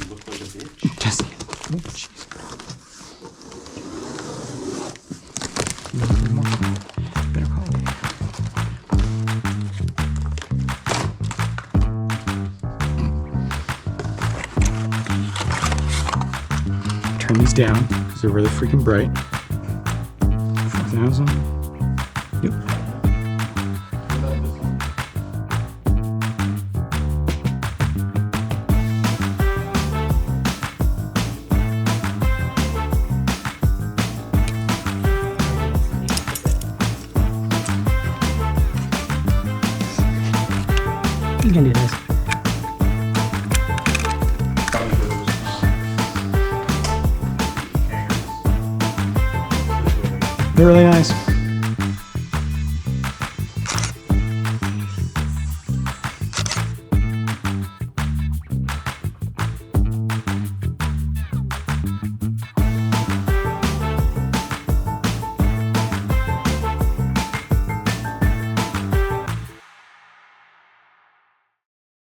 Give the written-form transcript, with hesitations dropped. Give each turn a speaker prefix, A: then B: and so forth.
A: look like a bitch.
B: Just, oh, jeez. Better call it. Turn these down because they're really freaking bright. 4,000. Yep. You can do this. They're really nice.